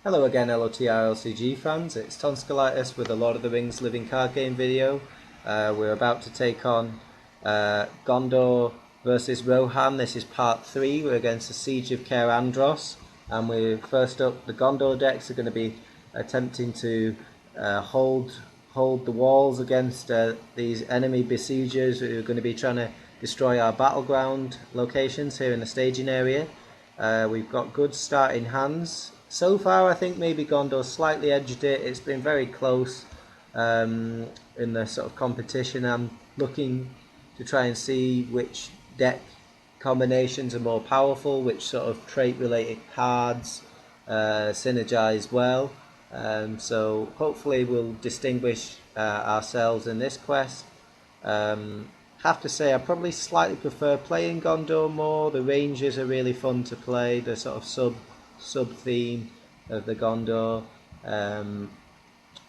Hello again LOTRLCG fans, it's Tonskillitis with a Lord of the Rings living card game video. We're about to take on Gondor versus Rohan. This is part 3, we're against the Siege of Cair Andros, and we're first up. The Gondor decks are going to be attempting to hold the walls against these enemy besiegers who are going to be trying to destroy our battleground locations here in the staging area. We've got good starting hands. So far I think maybe Gondor slightly edged it. It's been very close in the sort of competition. I'm looking to try and see which deck combinations are more powerful, which sort of trait related cards synergize well. So hopefully we'll distinguish ourselves in this quest. Have to say I probably slightly prefer playing Gondor more. The Rangers are really fun to play, the sort of sub theme of the Gondor.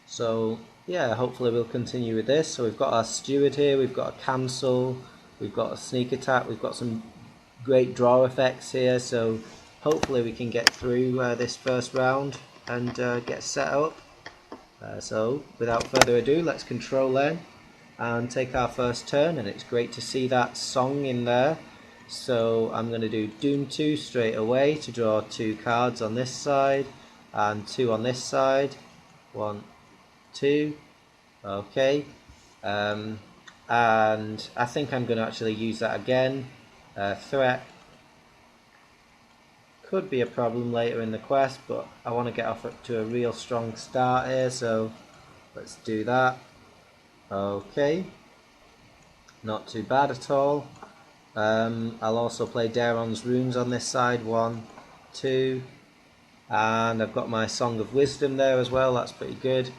So yeah, hopefully we'll continue with this. So we've got our Steward here, we've got a cancel, we've got a sneak attack, we've got some great draw effects here, so hopefully we can get through this first round and get set up. So without further ado, let's control then and take our first turn, and it's great to see that song in there. So I'm going to do Doom 2 straight away to draw 2 cards on this side and 2 on this side. 1, 2, okay. And I think I'm going to actually use that again. Threat could be a problem later in the quest, but I want to get off to a real strong start here, so let's do that. Okay, not too bad at all. I'll also play Daeron's Runes on this side, 1, 2, and I've got my Song of Wisdom there as well, that's pretty good.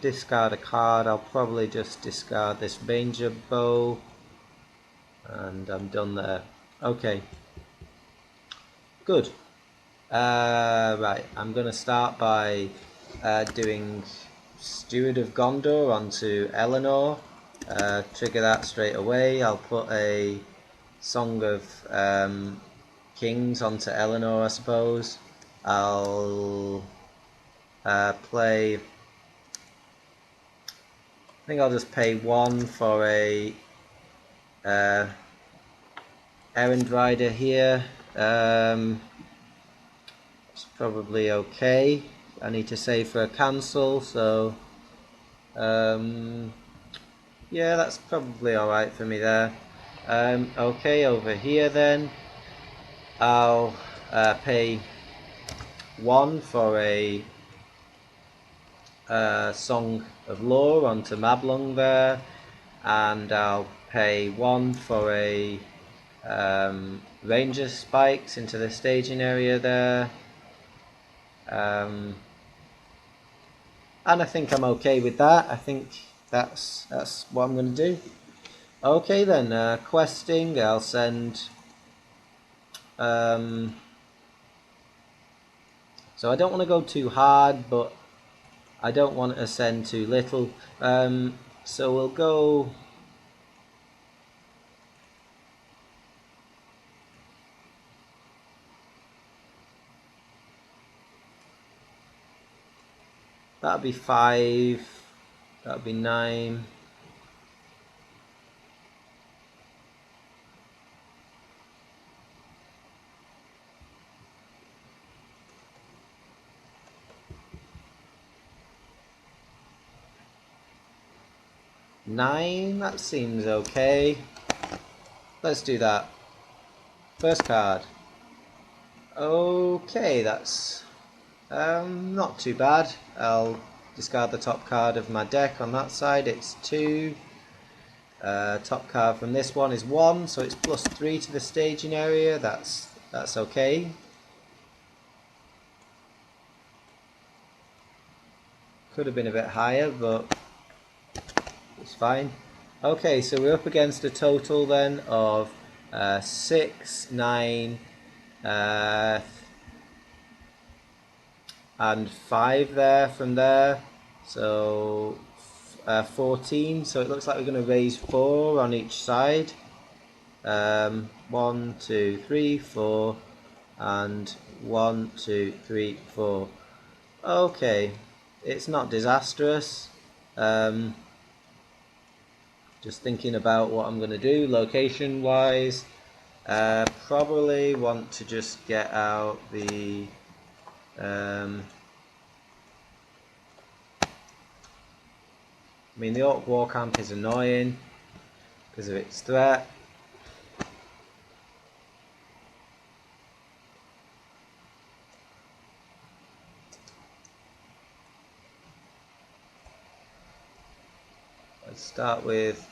Discard a card, I'll probably just discard this Ranger Bow, and I'm done there. Okay, good. Right, I'm going to start by doing Steward of Gondor onto Eleanor. Trigger that straight away. I'll put a Song of Kings onto Eleanor, I suppose. I'll play. I think I'll just pay 1 for a Errand Rider here. It's probably okay. I need to save for a cancel, so yeah, that's probably alright for me there. Okay, over here then, I'll pay 1 for a Song of Lore onto Mablung there, and I'll pay 1 for a Ranger Spikes into the staging area there. And I think I'm okay with that. I think that's what I'm going to do. Okay then, questing, I'll send so I don't want to go too hard, but I don't want to send too little, so we'll go that'll be 5, that'll be 9. That seems okay. Let's do that. First card. Okay, that's not too bad. I'll discard the top card of my deck on that side. It's 2. Top card from this one is 1, so it's +3 to the staging area. That's okay. Could have been a bit higher, but it's fine. Okay, so we're up against a total then of 6, 9, and 5 there from there, so 14. So it looks like we're going to raise 4 on each side. 1, 2, 3, 4, and 1, 2, 3, 4. Okay, it's not disastrous. Just thinking about what I'm going to do location wise. Probably want to just get out the I mean, the Orc War Camp is annoying because of its threat. Let's start with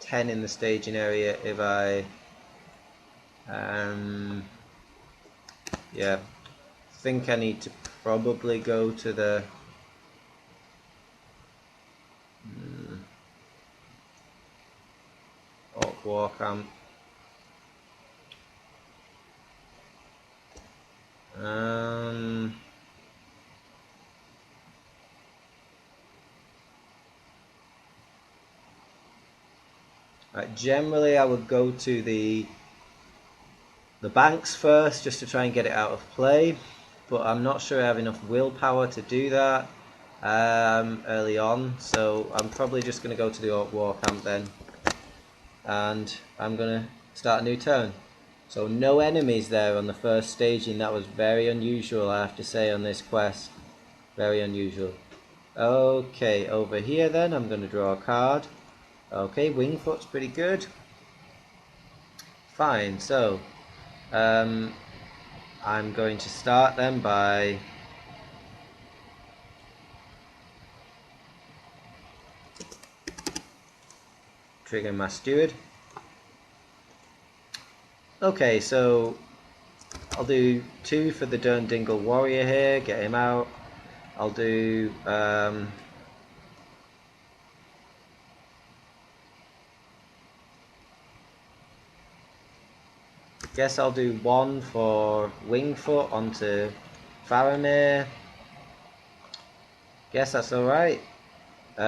10 in the staging area if I yeah, think I need to probably go to the Orc War Camp. Generally I would go to the banks first just to try and get it out of play, but I'm not sure I have enough willpower to do that early on, so I'm probably just going to go to the Orc War Camp then, and I'm going to start a new turn. So no enemies there on the first staging. That was very unusual, I have to say, on this quest. Very unusual. Okay, over here then I'm going to draw a card. Okay, Wingfoot's pretty good. Fine, so I'm going to start then by triggering my steward. Okay, so I'll do 2 for the Durnedingle warrior here, get him out. I'll do guess I'll do 1 for Wingfoot onto Faramir. Guess that's alright. Do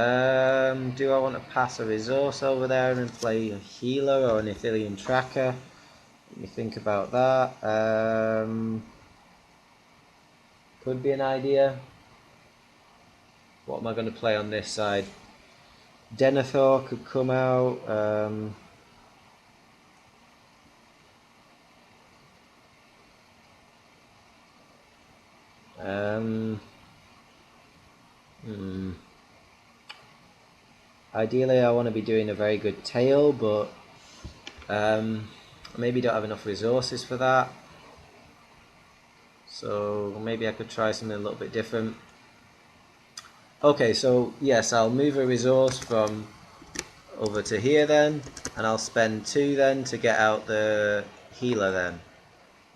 I want to pass a resource over there and play a healer or an Ithilien tracker? Let me think about that. Could be an idea. What am I going to play on this side? Denethor could come out. Ideally I want to be doing a very good tail, but maybe don't have enough resources for that. So maybe I could try something a little bit different. Okay, so yes, I'll move a resource from over to here then, and I'll spend 2 then to get out the healer then.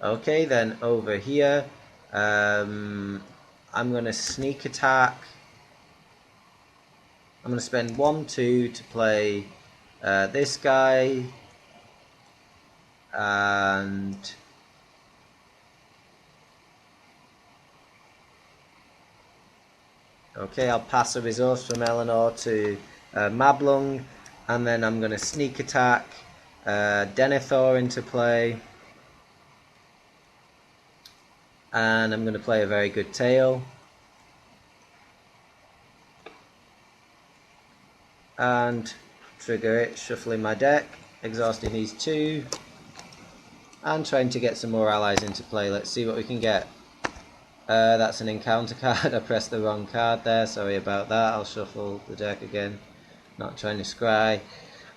Okay, then over here, I'm going to sneak attack. I'm going to spend 1, 2 to play this guy, and okay, I'll pass a resource from Eleanor to Mablung, and then I'm going to sneak attack Denethor into play, and I'm going to play a very good tail, and trigger it, shuffling my deck, exhausting these 2, and trying to get some more allies into play. Let's see what we can get. That's an encounter card. I pressed the wrong card there, sorry about that. I'll shuffle the deck again, not trying to scry.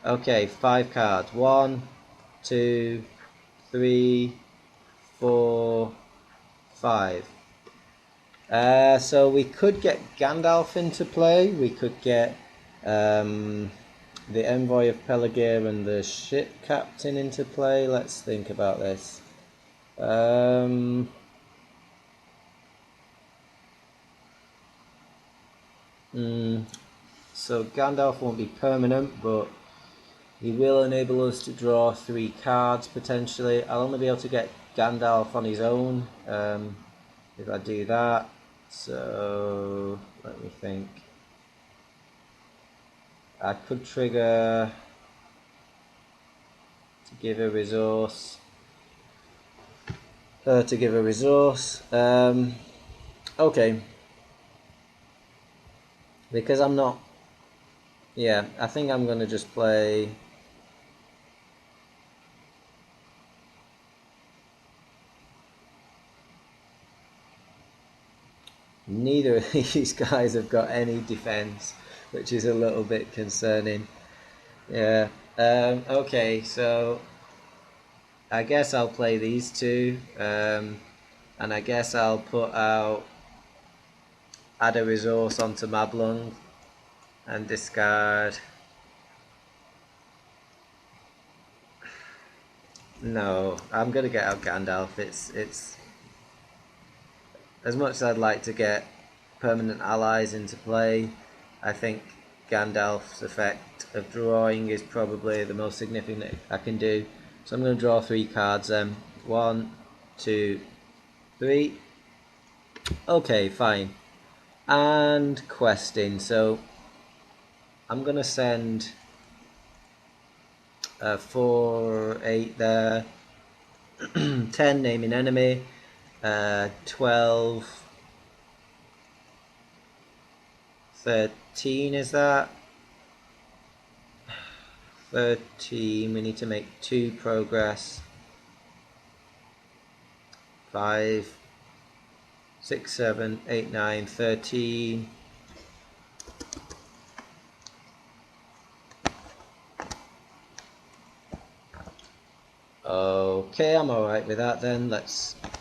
Okay, 5 cards. 1, 2, 3, 4, 5. So we could get Gandalf into play. We could get the Envoy of Pelargir and the Ship Captain into play. Let's think about this. So Gandalf won't be permanent, but he will enable us to draw 3 cards potentially. I'll only be able to get Gandalf on his own if I do that. So let me think. I could trigger to give a resource. her to give a resource. Okay. Because I'm not... Yeah, I think I'm going to just play... Neither of these guys have got any defense, which is a little bit concerning. Yeah. Okay, so I guess I'll play these two, and I guess I'll add a resource onto Mablung and discard. No, I'm gonna get out Gandalf. It's as much as I'd like to get permanent allies into play, I think Gandalf's effect of drawing is probably the most significant I can do. So I'm going to draw 3 cards then. 1, 2, 3. Okay, fine. And questing. So I'm going to send 4, 8 there. 10, naming enemy. 12, 13 is that? 13, we need to make 2 progress. 5, 6, 7, 8, 9, 13. Okay, I'm alright with that then.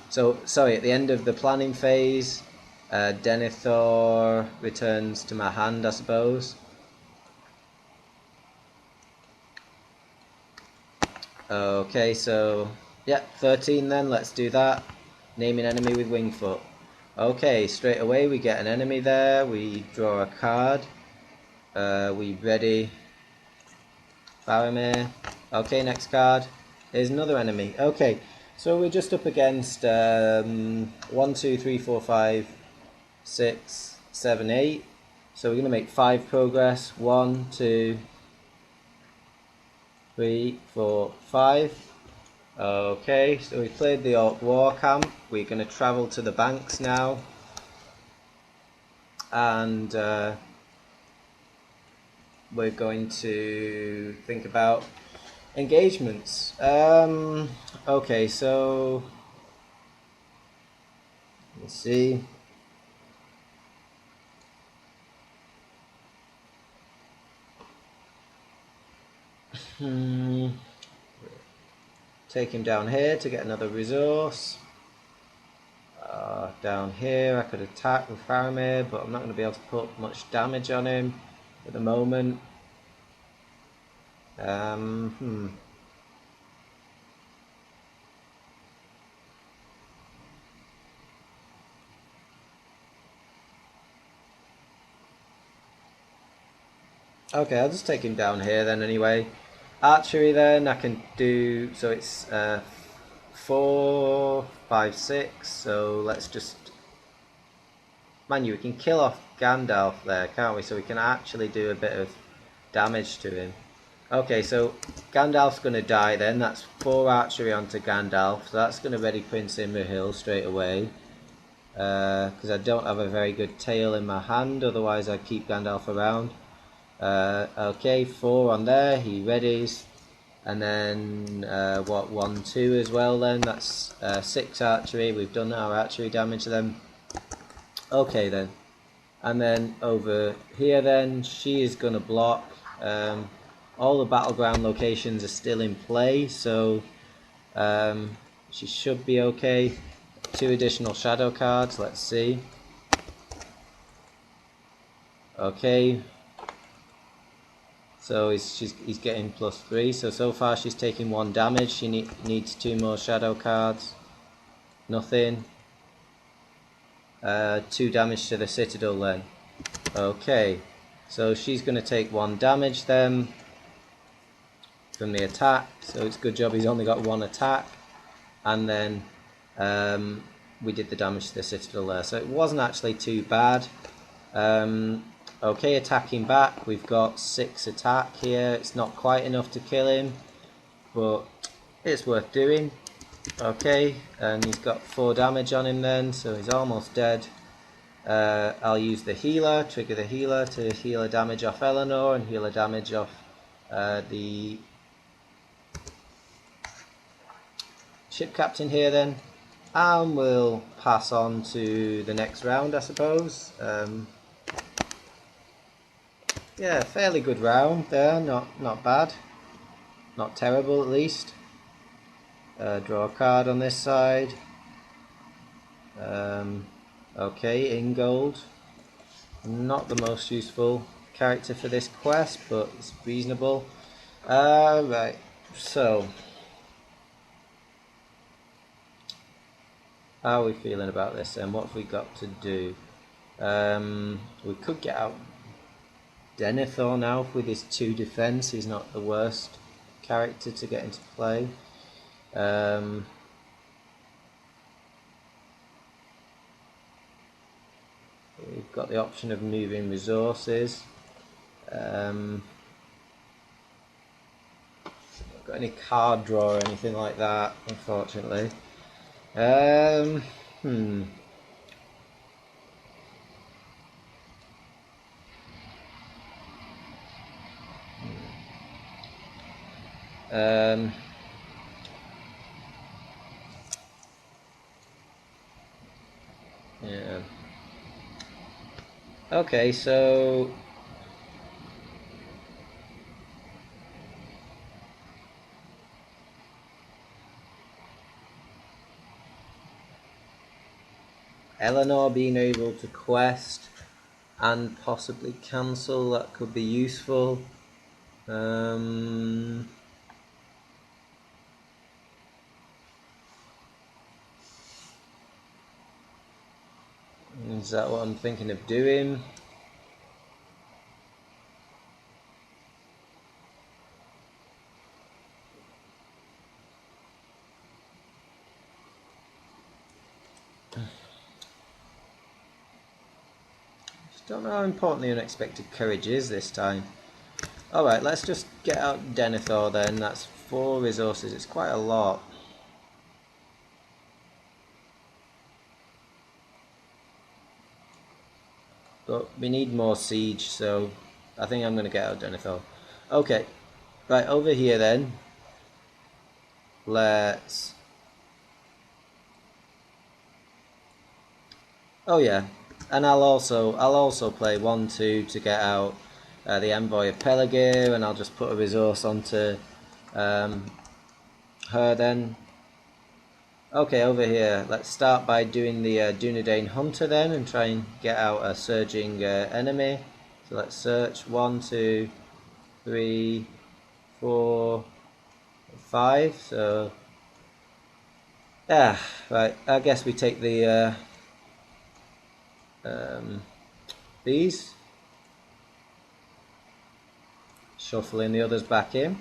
So, sorry, at the end of the planning phase, Denethor returns to my hand, I suppose. Okay, so, yeah, 13 then, let's do that. Name an enemy with Wingfoot. Okay, straight away we get an enemy there, we draw a card. We ready Faramir. Okay, next card. Here's another enemy. Okay, so we're just up against 1, 2, 3, 4, 5, 6, 7, 8. So we're going to make 5 progress. 1, 2, 3, 4, 5. Okay, so we played the Orc War Camp. We're going to travel to the banks now. And we're going to think about engagements. Okay, so let's see. Take him down here to get another resource. Down here I could attack with Faramir, but I'm not going to be able to put much damage on him at the moment. Okay, I'll just take him down here then anyway. Archery then, I can do, so it's 4, 5, 6, so let's just, mind you, we can kill off Gandalf there, can't we? So we can actually do a bit of damage to him. Okay, so Gandalf's going to die then, that's 4 archery onto Gandalf, so that's going to ready Prince Imrahil straight away. Because I don't have a very good tail in my hand, otherwise I'd keep Gandalf around. Okay, 4 on there, he readies, and then 1, 2 as well then, that's 6 archery, we've done our archery damage then. Okay then, and then over here then, she is going to block. All the battleground locations are still in play, so she should be okay. 2 additional shadow cards, let's see. Okay. So he's getting +3. So far she's taking 1 damage. She needs 2 more shadow cards. Nothing. 2 damage to the citadel then. Okay. So she's going to take 1 damage then from the attack. So it's a good job he's only got 1 attack. And then we did the damage to the citadel there. So it wasn't actually too bad. Okay, attacking back, we've got 6 attack here. It's not quite enough to kill him, but it's worth doing. Okay, and he's got 4 damage on him then, so he's almost dead. I'll use the healer, trigger the healer to heal a damage off Eleanor and heal a damage off the ship captain here then. And we'll pass on to the next round, I suppose. Yeah, fairly good round there, not bad. Not terrible at least. Draw a card on this side. Okay, Ingold. Not the most useful character for this quest, but it's reasonable. Right, so how are we feeling about this and what have we got to do? We could get out Denethor now with his 2 defense. He's not the worst character to get into play. We've got the option of moving resources. Not got any card draw or anything like that, unfortunately. Yeah. Okay, so Eleanor being able to quest and possibly cancel, that could be useful. Is that what I'm thinking of doing? Just don't know how important the unexpected courage is this time. Alright, let's just get out Denethor then. That's 4 resources, it's quite a lot. But we need more siege, so I think I'm going to get out Denethor. Okay, right, over here then. Let's... Oh yeah, and I'll also play 1-2 to get out the Envoy of Pelargir, and I'll just put a resource onto her then. Okay, over here, let's start by doing the Dunedain Hunter then and try and get out a surging enemy. So let's search 1, 2, 3, 4, 5. So, yeah, right, I guess we take the these. Shuffling the others back in.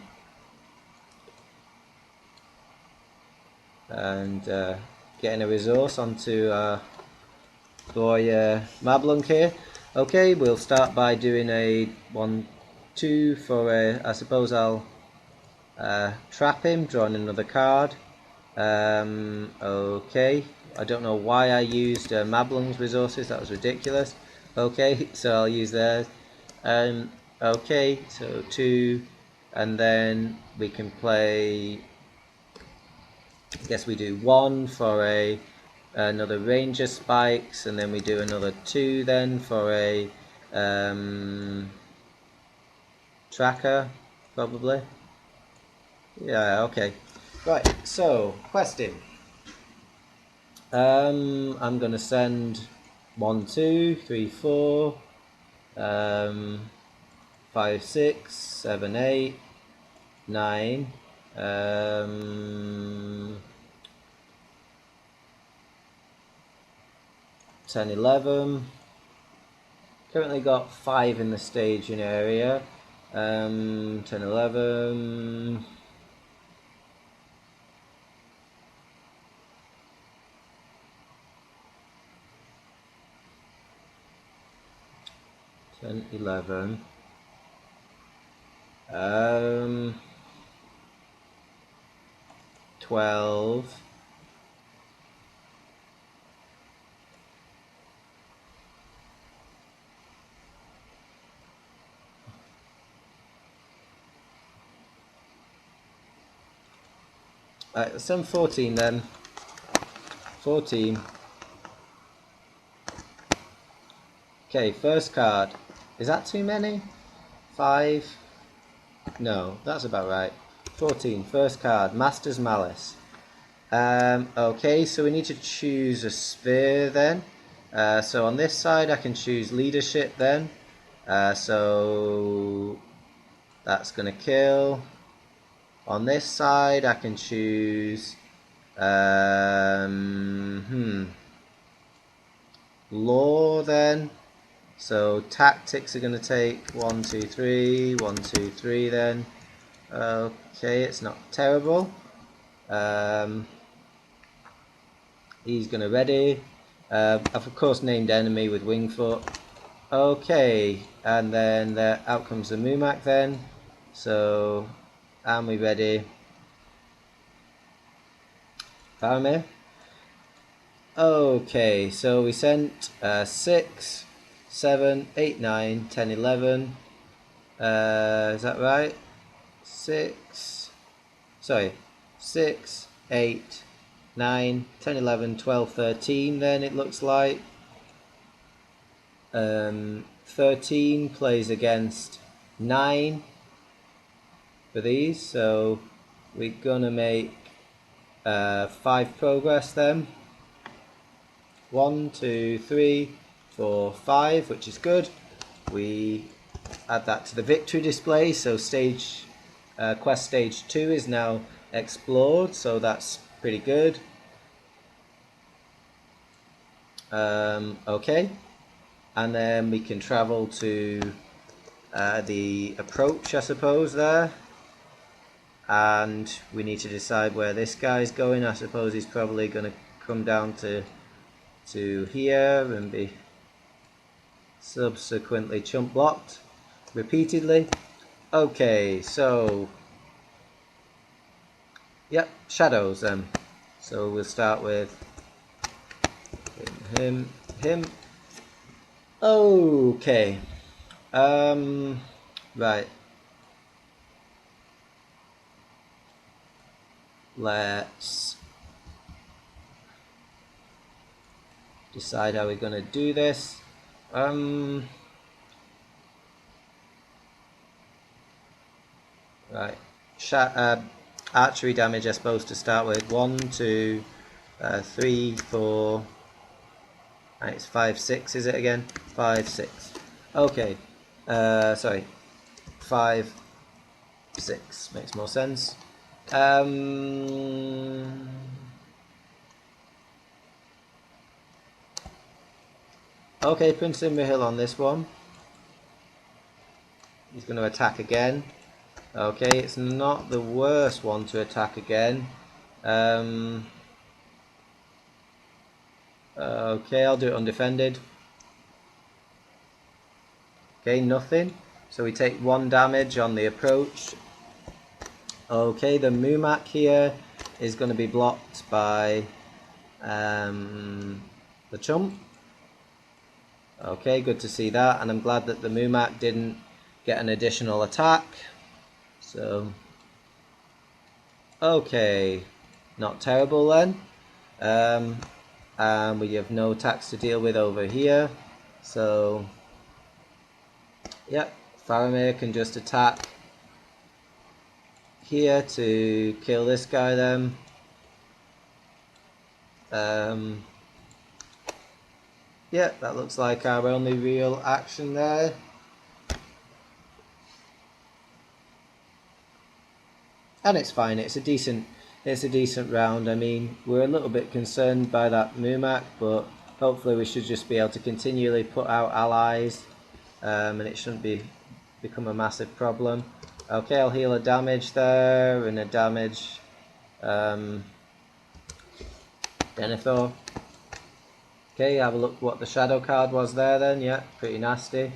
And getting a resource onto boy Mablung here. Okay, we'll start by doing a 1-2 for a... I suppose I'll trap him, drawing another card. Okay, I don't know why I used Mablung's resources, that was ridiculous. Okay, so I'll use theirs. Okay, so 2, and then we can play... I guess we do 1 for another Ranger Spikes, and then we do another 2 then for a Tracker, probably. Yeah, okay. Right, so, questing. I'm going to send 1, 2, 3, 4, 5, 6, 7, 8, 9, 10, 11. Currently got 5 in the staging area. 10, 11. 10, 11. 12. Right, let's send 14 then. 14. Okay, first card. Is that too many? 5. No, that's about right. 14, first card, Master's Malice. Okay, so we need to choose a sphere then. So on this side I can choose leadership then. So that's going to kill. On this side I can choose law then. So tactics are going to take 1, 2, 3, 1, 2, 3 then. Okay, it's not terrible. He's going to ready. I've of course named enemy with Wingfoot. Okay, and then out comes the Mumak then. So, and we ready. Faramir. Okay, so we sent 6, 7, 8, 9, 10, 11. Is that right? 6, 8, 9, 10, 11, 12, 13 then it looks like. 13 plays against 9 for these, so we're gonna make 5 progress then. 1, 2, 3, 4, 5, which is good. We add that to the victory display, so quest stage 2 is now explored, so that's pretty good. Okay, and then we can travel to the approach, I suppose, there, and we need to decide where this guy's going. I suppose he's probably going to come down to here and be subsequently chump blocked repeatedly. Okay, so yep, shadows then. So we'll start with him. Okay. Right. Let's decide how we're going to do this. Right. Archery damage, I suppose, to start with. 1, 2, 3, 4. Right, it's 5, 6, is it again? 5, 6. Okay. Sorry. 5, 6 makes more sense. Okay, Prince Imrahil on this one. He's going to attack again. Okay, it's not the worst one to attack again. Okay, I'll do it undefended. Okay, nothing. So we take 1 damage on the approach. Okay, the Mumak here is going to be blocked by the chump. Okay, good to see that, and I'm glad that the Mumak didn't get an additional attack. So, okay, not terrible then. And we have no attacks to deal with over here. So, yep, Faramir can just attack here to kill this guy then. Yeah, that looks like our only real action there. And it's fine, it's a decent round. I mean, we're a little bit concerned by that Mumak, but hopefully we should just be able to continually put out allies, and it shouldn't become a massive problem. Okay, I'll heal a damage there, and a damage Denethor. Okay, have a look what the shadow card was there then. Yeah, pretty nasty.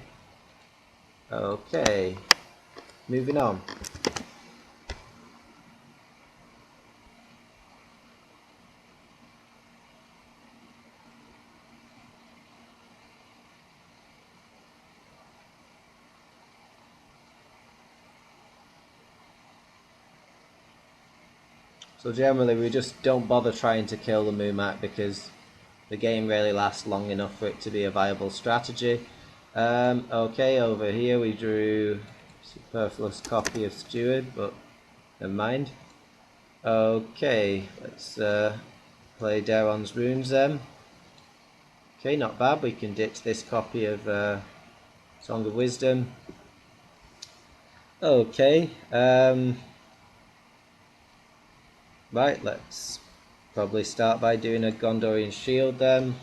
Okay, moving on. So generally we just don't bother trying to kill the Mumak because the game really lasts long enough for it to be a viable strategy. Okay, over here we drew a superfluous copy of Steward, but never mind. Okay, let's play Daeron's Runes then. Okay, not bad. We can ditch this copy of Song of Wisdom. Okay, right, let's probably start by doing a Gondorian Shield then.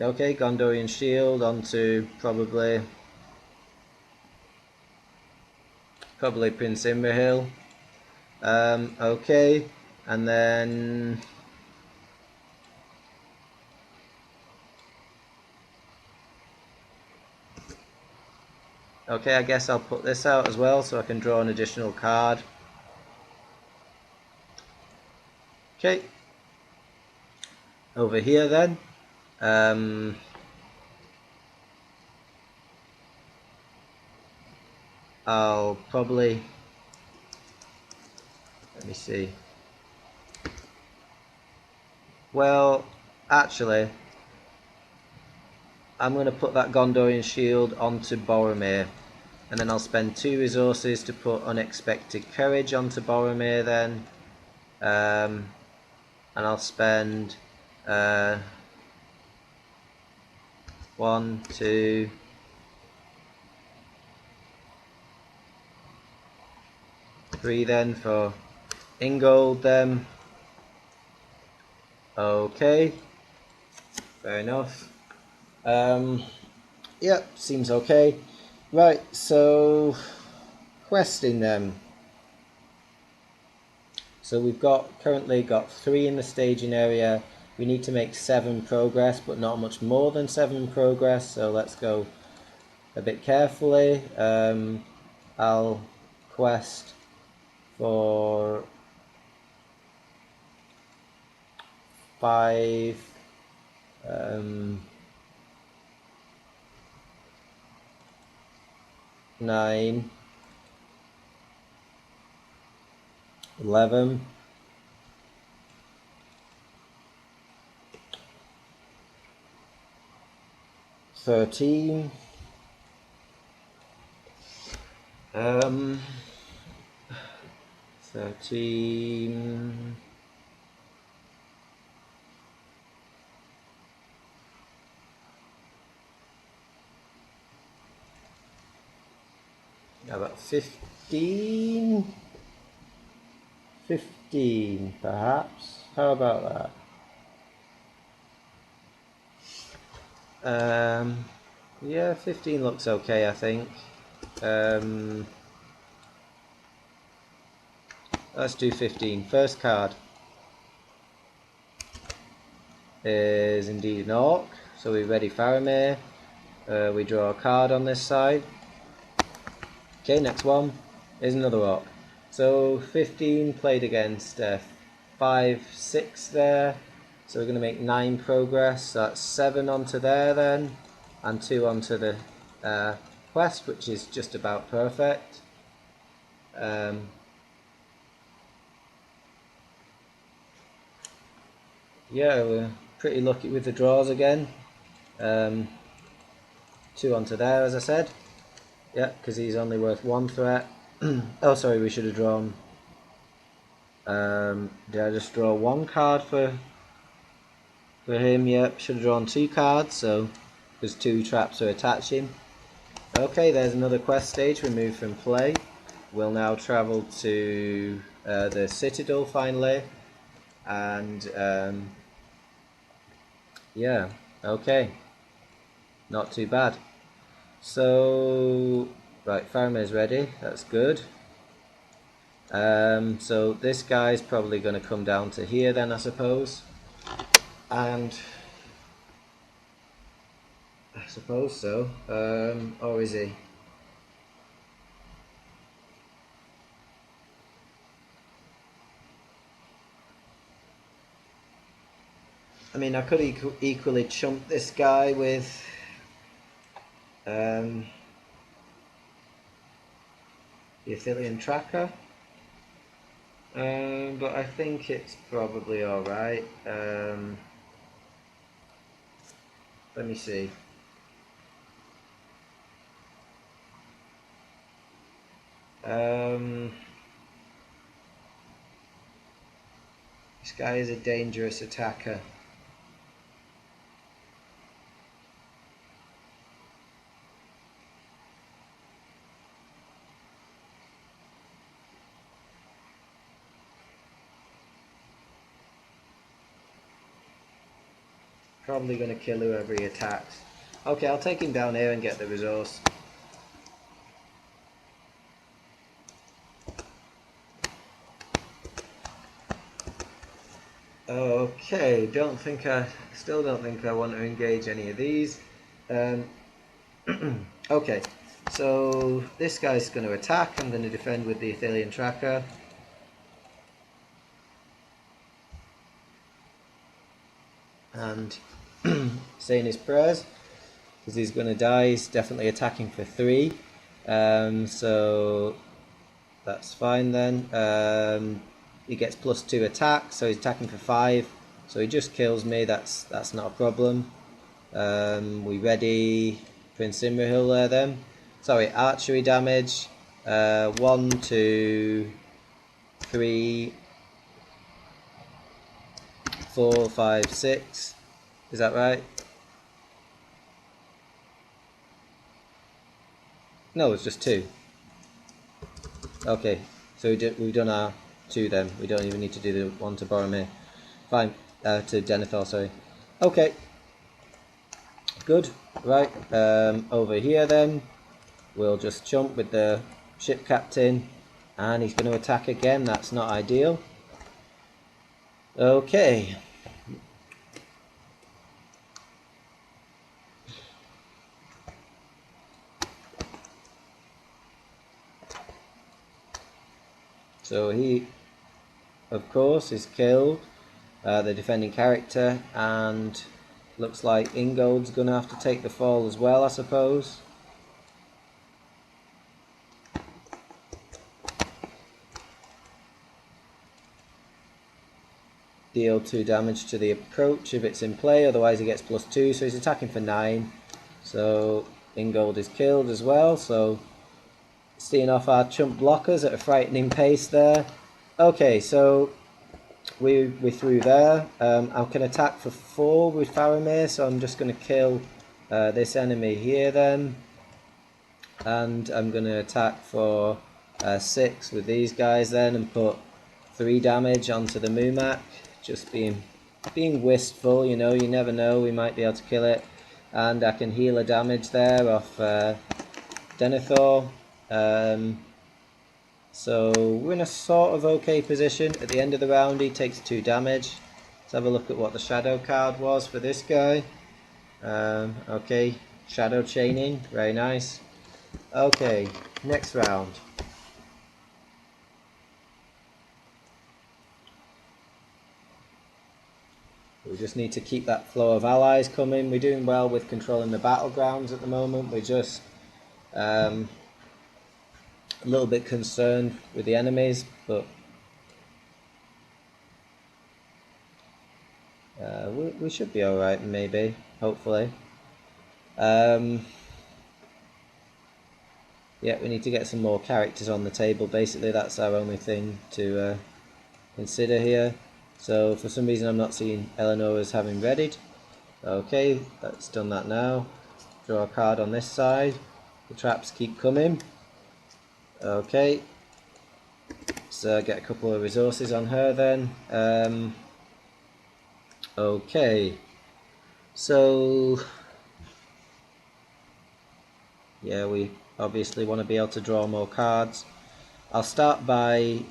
Okay, Gondorian Shield onto probably Prince Imrahil. Okay, and then okay, I guess I'll put this out as well so I can draw an additional card. Okay, over here then. I'll probably, let me see. Well, actually, I'm going to put that Gondorian Shield onto Boromir, and then I'll spend 2 resources to put Unexpected Courage onto Boromir then, and I'll spend 1, 2, 3 then for Ingold then. Okay, fair enough. Yep, seems okay. Right, so questing them. So we've currently got 3 in the staging area. We need to make 7 progress, but not much more than 7 progress, so let's go a bit carefully. I'll quest for 5 9 11 13 13 about 15 perhaps. How about that? Yeah, 15 looks okay, I think. Let's do 15. First card is indeed an Orc, so we ready Faramir. We draw a card on this side. Okay, next one is another Orc. So 15 played against 5, 6 there. So we're going to make 9 progress. So that's 7 onto there then, and 2 onto the quest, which is just about perfect. Yeah, we're pretty lucky with the draws again. 2 onto there, as I said. Yeah, because he's only worth 1 threat. Oh, sorry, we should have drawn. Did I just draw 1 card for him? Yep, should have drawn 2 cards, so because 2 traps are attaching. Okay, there's another quest stage removed from play. We'll now travel to the Citadel finally, and yeah, okay, not too bad. So, right, Faramir's ready, that's good. So this guy's probably going to come down to here then, I suppose. And I suppose so. Or is he? I mean, I could equally chump this guy with the Athelian Tracker, but I think it's probably alright. Let me see. This guy is a dangerous attacker. Probably going to kill whoever he attacks. Okay, I'll take him down here and get the resource. Okay, still don't think I want to engage any of these. Okay, so this guy's going to attack. I'm going to defend with the Athelian Tracker. And saying his prayers, because he's going to die. He's definitely attacking for 3, so that's fine then. He gets +2 attack, so he's attacking for 5, so he just kills me. That's not a problem. We ready Prince Imrahil there then. Sorry, archery damage. 1, 2, 3, 4, 5, 6. Is that right? No, it's just 2. Okay, so we've done our 2 then. We don't even need to do the one to Boromir. Fine, to Denethor, sorry. Okay, good. Right, over here then, we'll just jump with the ship captain, and he's going to attack again. That's not ideal. Okay. So he, of course, is killed, the defending character, and looks like Ingold's going to have to take the fall as well, I suppose. Deal 2 damage to the approach if it's in play, otherwise he gets +2, so he's attacking for 9. So Ingold is killed as well, so seeing off our chump blockers at a frightening pace there. Okay, so we're through there. I can attack for 4 with Faramir, so I'm just going to kill this enemy here then. And I'm going to attack for 6 with these guys then, and put 3 damage onto the Mumak. Just being wistful, you know, you never know, we might be able to kill it. And I can heal a damage there off Denethor. So we're in a sort of okay position. At the end of the round he takes 2 damage. Let's have a look at what the shadow card was for this guy. Okay, shadow chaining, very nice. Okay, next round. We just need to keep that flow of allies coming. We're doing well with controlling the battlegrounds at the moment. We're just a little bit concerned with the enemies, but we should be alright, maybe, hopefully. Yeah, we need to get some more characters on the table. Basically, that's our only thing to consider here. So for some reason I'm not seeing Eleanor as having readied. Okay, that's done that now. Draw a card on this side. The traps keep coming. Okay, so get a couple of resources on her then. Okay, so yeah, we obviously want to be able to draw more cards. I'll start by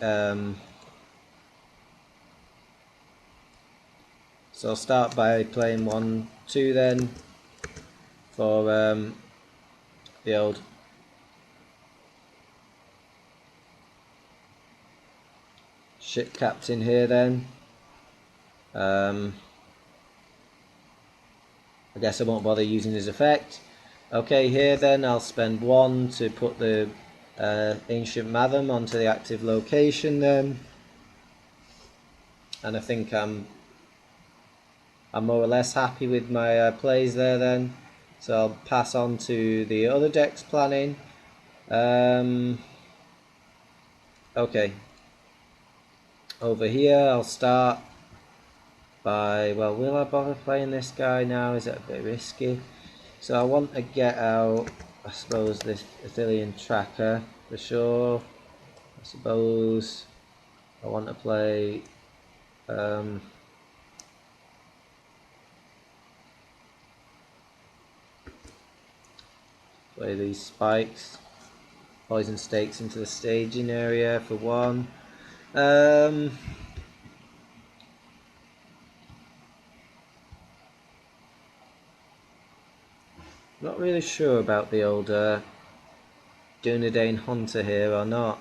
so I'll start by playing 1, 2 then for the old ship captain here then. guess I won't bother using his effect. Okay, here then I'll spend 1 to put the Ancient Matham onto the active location then. And I think I'm more or less happy with my plays there then. So I'll pass on to the other decks planning. Okay. Over here I'll start by, well, will I bother playing this guy now? Is it a bit risky? So I want to get out, I suppose, this Athelian Tracker for sure. I suppose I want to play play these spikes, poison stakes into the staging area for 1. Not really sure about the old Dunedain Hunter here or not.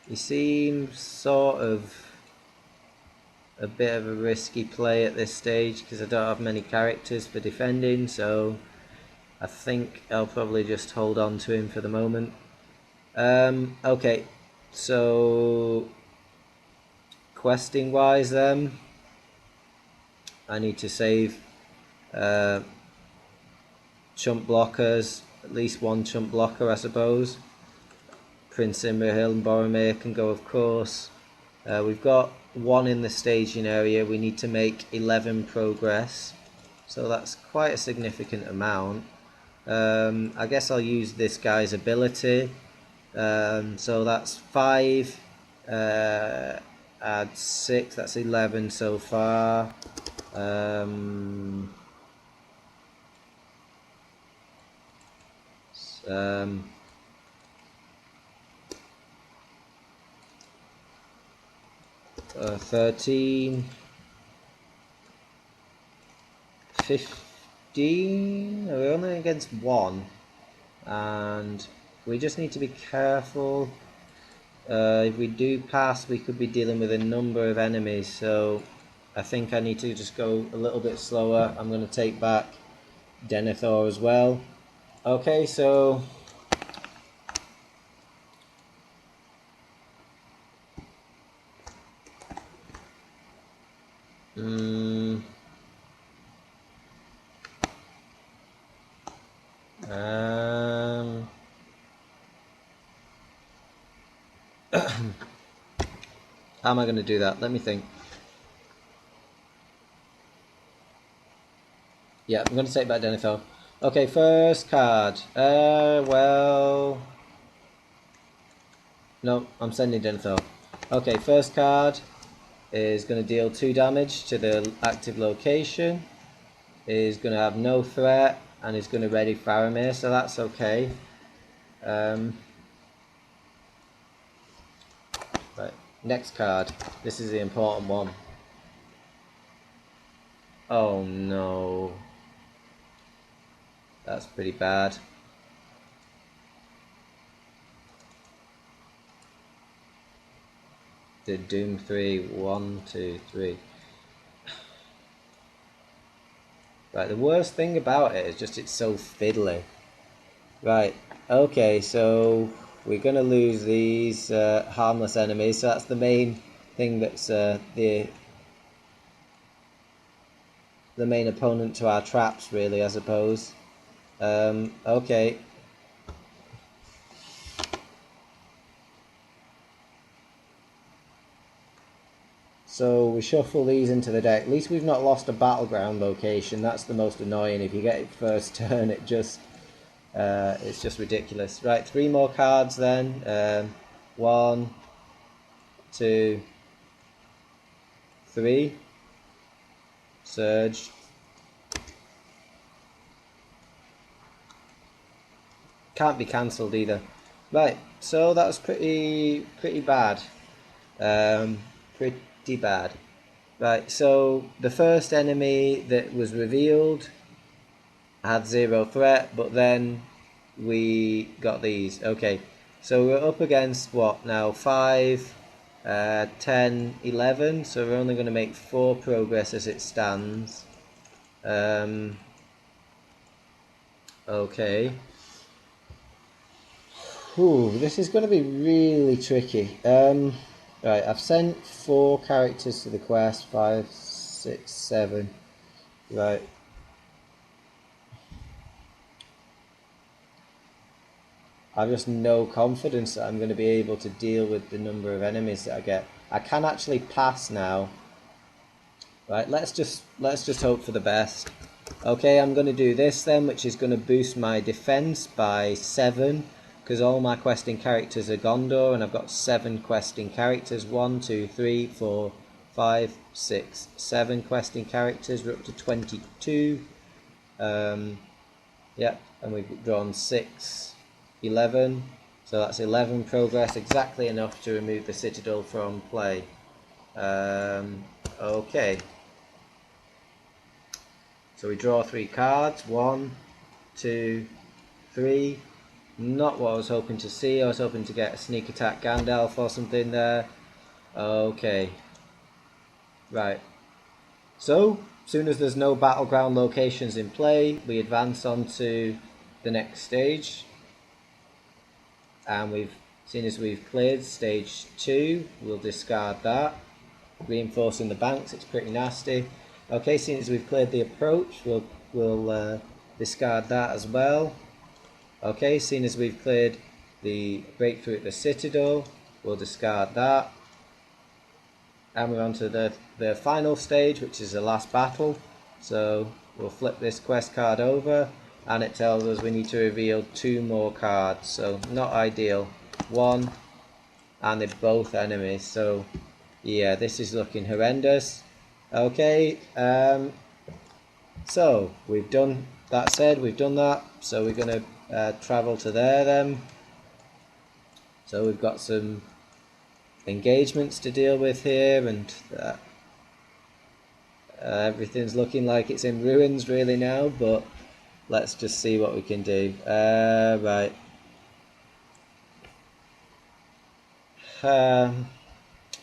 He seems sort of a bit of a risky play at this stage because I don't have many characters for defending, so I think I'll probably just hold on to him for the moment. Okay, so questing wise then, I need to save chump blockers, at least 1 chump blocker I suppose. Prince Imrahil and Boromir can go, of course. We've got 1 in the staging area, we need to make 11 progress, so that's quite a significant amount. I guess I'll use this guy's ability, so that's 5, add 6, that's 11 so far. 13, 15, we're only against 1, and we just need to be careful. If we do pass, we could be dealing with a number of enemies, so I think I need to just go a little bit slower. I'm going to take back Denethor as well. Okay, so how am I going to do that? Let me think. Yeah, I'm going to take back Denethor. Okay, first card. Well, no, I'm sending Denethor. Okay, first card is going to deal 2 damage to the active location. Is going to have no threat and is going to ready Faramir, so that's okay. Right, next card. This is the important one. Oh no. That's pretty bad. The Doom 3, 1, 2, 3. Right, the worst thing about it is just it's so fiddly. Right, okay, so we're going to lose these harmless enemies, so that's the main thing that's the main opponent to our traps, really, I suppose. Okay. So we shuffle these into the deck. At least we've not lost a battleground location. That's the most annoying. If you get it first turn, it just it's just ridiculous. Right, 3 more cards then. 1, 2, 3. Surge. Can't be cancelled either. Right, so that was pretty bad. Pretty bad. Right, so the first enemy that was revealed had 0 threat, but then we got these. Okay, so we're up against what now? 5, 10, 11, so we're only going to make 4 progress as it stands. Okay. Ooh, this is going to be really tricky. Right, I've sent 4 characters to the quest. 5, 6, 7. Right. I've just no confidence that I'm going to be able to deal with the number of enemies that I get. I can actually pass now. Right, let's just hope for the best. Okay, I'm going to do this then, which is going to boost my defense by 7, because all my questing characters are Gondor, and I've got 7 questing characters. 1, 2, 3, 4, 5, 6, 7 questing characters. We're up to 22. Yep, and we've drawn 6, 11. So that's 11 progress, exactly enough to remove the Citadel from play. Okay. So we draw 3 cards. 1, 2, 3. Not what I was hoping to see. I was hoping to get a sneak attack Gandalf or something there. Okay. Right. So, as soon as there's no battleground locations in play, we advance on to the next stage. And as soon as we've cleared stage 2, we'll discard that. Reinforcing the banks, it's pretty nasty. Okay, as soon as we've cleared the approach, we'll discard that as well. Okay, as soon as we've cleared the breakthrough at the Citadel, we'll discard that. And we're on to the final stage, which is the last battle. So we'll flip this quest card over, and it tells us we need to reveal 2 more cards. So not ideal. 1, and they're both enemies. So yeah, this is looking horrendous. Okay, so we've done that. Said we've done that. So we're going to travel to there then. So we've got some engagements to deal with here, and everything's looking like it's in ruins really now, but let's just see what we can do. Right.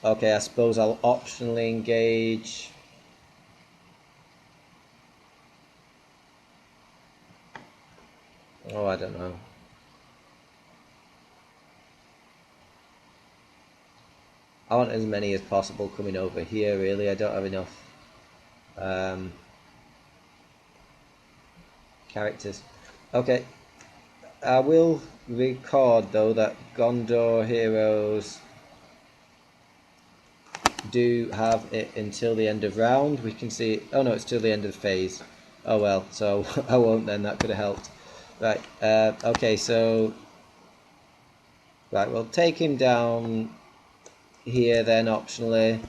Okay, I suppose I'll optionally engage. Oh, I don't know. I want as many as possible coming over here, really. I don't have enough characters. Okay. I will record, though, that Gondor heroes do have it until the end of round. We can see... Oh, no, it's till the end of the phase. Oh, well, so I won't then. That could have helped. Right. Okay, so... Right, we'll take him down here then, optionally,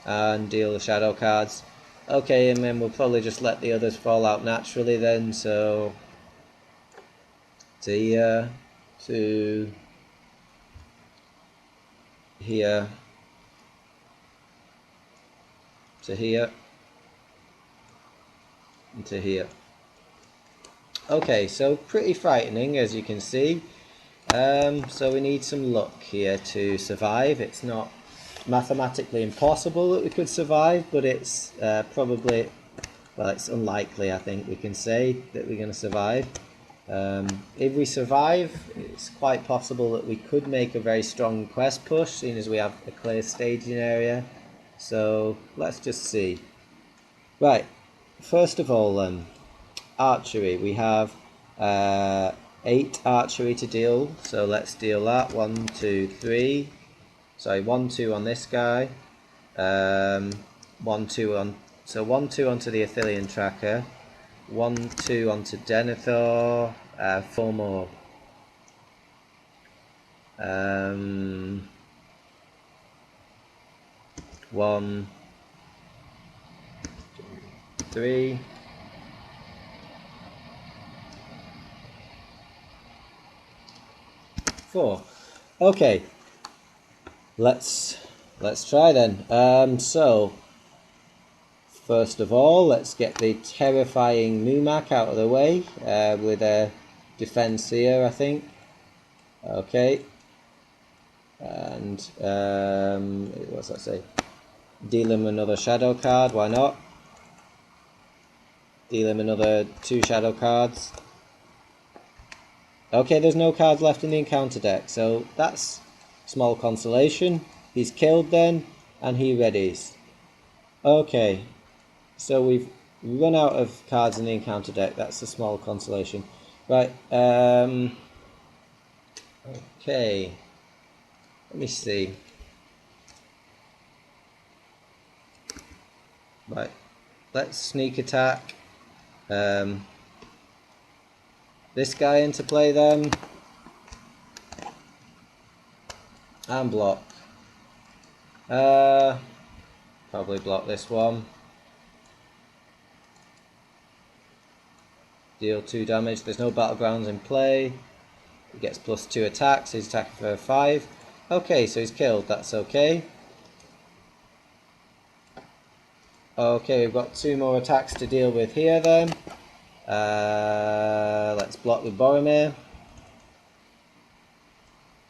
and deal the shadow cards. Okay, and then we'll probably just let the others fall out naturally then, so... To here, to... here, to here, and to here. Okay, so pretty frightening, as you can see. So we need some luck here to survive. It's not mathematically impossible that we could survive, but it's probably, well, it's unlikely, I think we can say, that we're going to survive. If we survive, it's quite possible that we could make a very strong quest push, seeing as we have a clear staging area. So let's just see. Right, first of all, archery. We have 8 archery to deal, so let's deal that. 1, 2, 3. Sorry, 1, 2 on this guy. 1, 2 on. So 1, 2 onto the Athelian tracker. 1, 2 onto Denethor. 4 more. 1, 3. 4. Okay, let's try then. So first of all, let's get the terrifying Mumak out of the way with a defense here, I think. Okay, and what's that say? Deal him another shadow card. Why not? Deal him another 2 shadow cards. Okay, there's no cards left in the encounter deck, so that's small consolation. He's killed then, and he readies. Okay, so we've run out of cards in the encounter deck. That's a small consolation. Right, okay. Let me see. Right, let's sneak attack this guy into play then. And block. Probably block this one. Deal 2 damage. There's no battlegrounds in play. He gets +2 attacks. He's attacking for 5. Okay, so he's killed. That's okay. Okay, we've got 2 more attacks to deal with here then. Let's block with Boromir.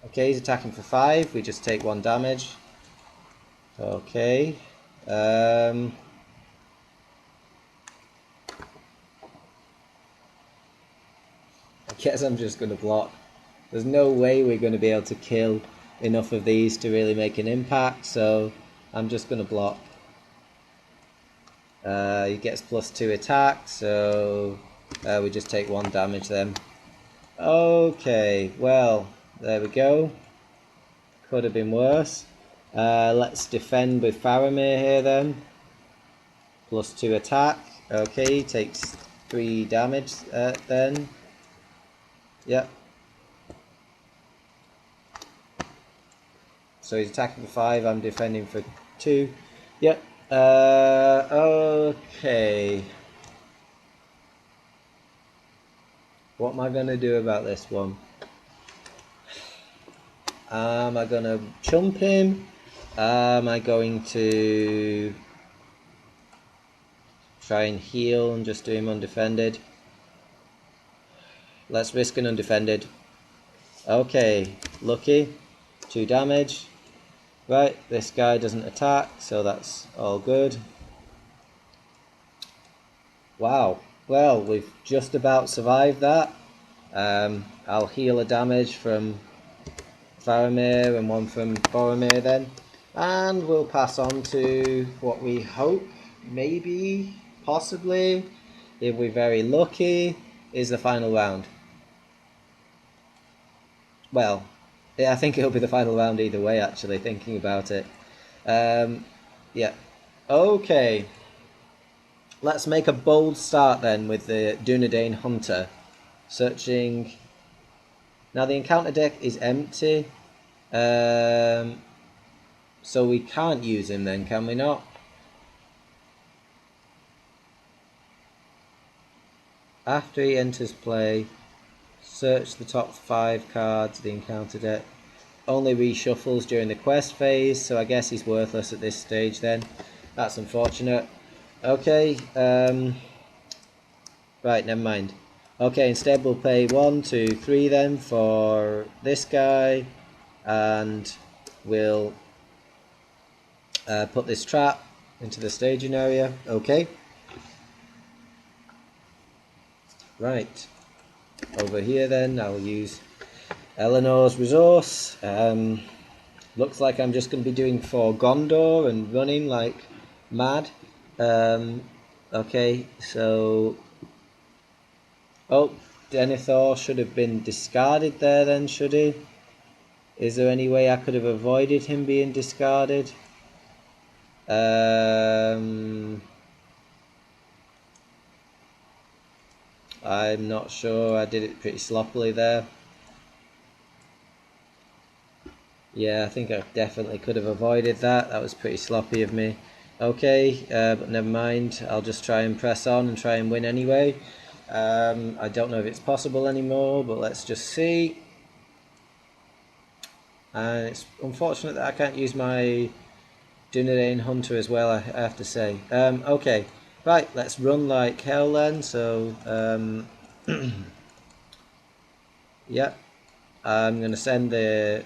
Okay, he's attacking for 5. We just take 1 damage. Okay. I guess I'm just going to block. There's no way we're going to be able to kill enough of these to really make an impact, so I'm just going to block. He gets +2 attack, so we just take 1 damage then. Okay, well, there we go. Could have been worse. Let's defend with Faramir here then. +2 attack. Okay, takes 3 damage then. Yep. So he's attacking for 5, I'm defending for 2. Yep. Okay. What am I going to do about this one? Am I going to chump him? Am I going to try and heal and just do him undefended? Let's risk an undefended. Okay, lucky. 2 damage. Right, this guy doesn't attack, so that's all good. Wow, well, we've just about survived that. I'll heal a damage from Faramir and 1 from Boromir then. And we'll pass on to what we hope, maybe, possibly, if we're very lucky, is the final round. Well, yeah, I think it'll be the final round either way, actually, thinking about it. Yeah. Okay. Let's make a bold start then with the Dunedain Hunter. Searching. Now the encounter deck is empty. So we can't use him then, can we not? After he enters play, search the top 5 cards of the encounter deck. Only reshuffles during the quest phase, so I guess he's worthless at this stage then. That's unfortunate. Okay, right, never mind. Okay, instead we'll play 1, 2, 3 then for this guy, and we'll put this trap into the staging area. Okay. Right. Over here then, I'll use Eleanor's resource. Looks like I'm just going to be doing for Gondor and running like mad. Okay, so... Oh, Denethor should have been discarded there then, should he? Is there any way I could have avoided him being discarded? I'm not sure. I did it pretty sloppily there. Yeah, I think I definitely could have avoided that. That was pretty sloppy of me. Okay, but never mind. I'll just try and press on and try and win anyway. I don't know if it's possible anymore, but let's just see. And it's unfortunate that I can't use my Dunedain Hunter as well, I have to say. Okay, right, let's run like hell then. So, yeah, I'm going to send the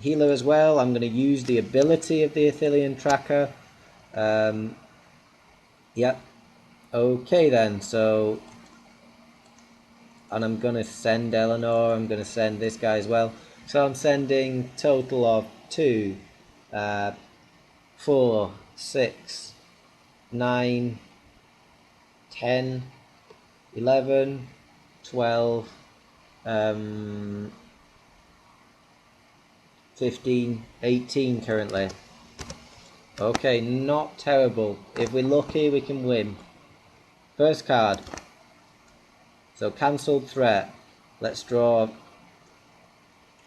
healer as well. I'm going to use the ability of the Athelian Tracker. Yep. Okay then, so and I'm going to send Eleanor, I'm going to send this guy as well. So I'm sending total of 2, 4, 6, 9, 10, 11, 12, 15, 18 currently. Okay, not terrible. If we're lucky, we can win. First card. So cancelled threat. Let's draw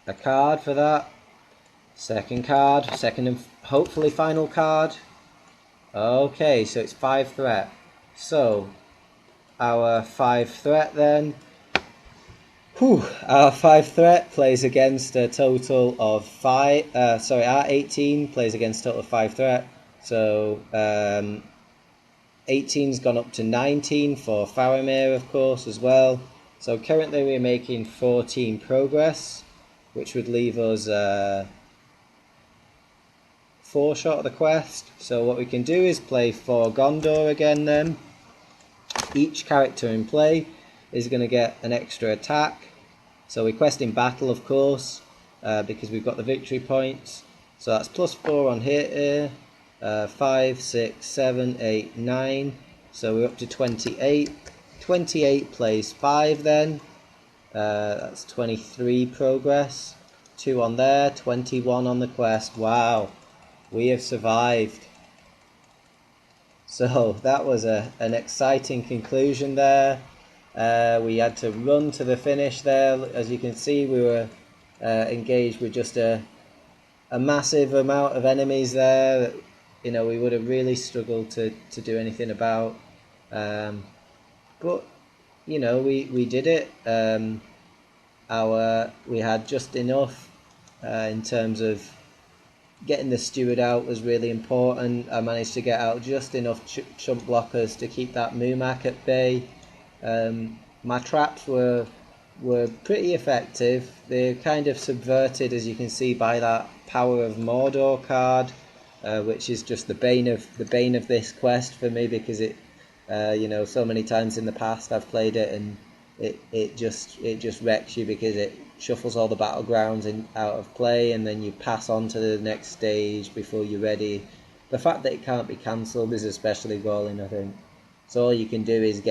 a card for that. Second card, second and hopefully final card. Okay, so it's 5 threat. So our 5 threat then. Our 5 threat plays against a total of 5. Our 18 plays against a total of 5 threat. So 18's gone up to 19 for Faramir, of course, as well. So currently we're making 14 progress, which would leave us 4 short of the quest. So what we can do is play for Gondor again then. Each character in play is going to get an extra attack. So we quest in battle, of course, because we've got the victory points. So that's +4 on here. 5, 6, 7, 8, 9. So we're up to 28. 28 plays 5 then. That's 23 progress. 2 on there, 21 on the quest. Wow, we have survived. So that was an exciting conclusion there. We had to run to the finish there. As you can see, we were engaged with just a massive amount of enemies there that, you know, we would have really struggled to do anything about. But, you know, we did it. We had just enough in terms of getting the steward out was really important. I managed to get out just enough chump blockers to keep that Mumak at bay. My traps were pretty effective. They're kind of subverted, as you can see, by that Power of Mordor card, which is just the bane of this quest for me, because it, you know, so many times in the past I've played it and it just wrecks you because it shuffles all the battlegrounds out of play, and then you pass on to the next stage before you're ready. The fact that it can't be cancelled is especially galling, I think. So all you can do is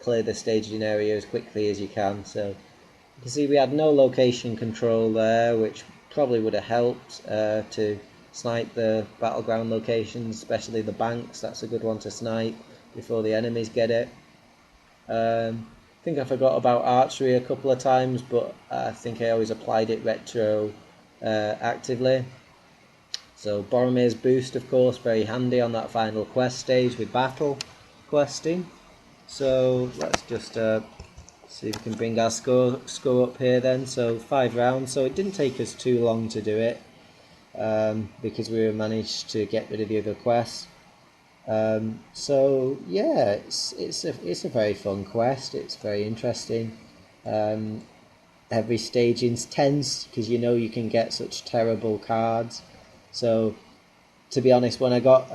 clear the staging area as quickly as you can. So you can see we had no location control there, which probably would have helped to snipe the battleground locations, especially the banks. That's a good one to snipe before the enemies get it. I think I forgot about archery a couple of times, but I think I always applied it retro actively. So Boromir's boost, of course, very handy on that final quest stage with battle questing. So let's just see if we can bring our score up here then. So 5 rounds, so it didn't take us too long to do it, because we managed to get rid of the other quests. So yeah, it's a very fun quest. It's very interesting. Every staging's tense because you know you can get such terrible cards. So to be honest, when I got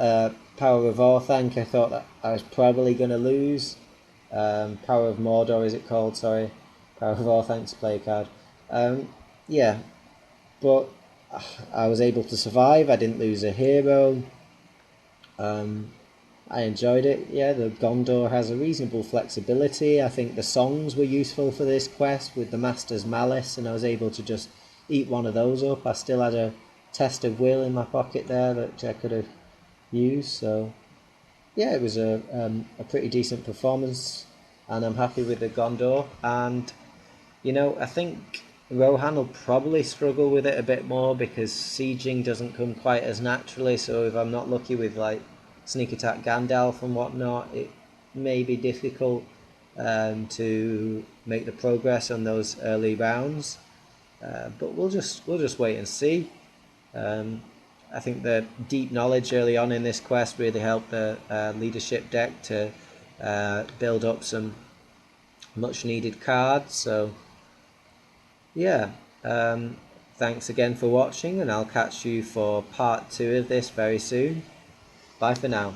Power of Orthanc, I thought that I was probably going to lose. Power of Mordor, is it called? Sorry, Power of Orthanc's play card. Yeah, but I was able to survive. I didn't lose a hero. I enjoyed it. Yeah, the Gondor has a reasonable flexibility. I think the songs were useful for this quest with the Master's Malice, and I was able to just eat one of those up. I still had a Test of Will in my pocket there that I could have used. So yeah, it was a pretty decent performance, and I'm happy with the Gondor. And you know, I think Rohan will probably struggle with it a bit more because sieging doesn't come quite as naturally. So if I'm not lucky with like sneak attack Gandalf and whatnot, it may be difficult to make the progress on those early rounds. But we'll just wait and see. I think the deep knowledge early on in this quest really helped the leadership deck to build up some much needed cards. So yeah, thanks again for watching, and I'll catch you for part 2 of this very soon. Bye for now.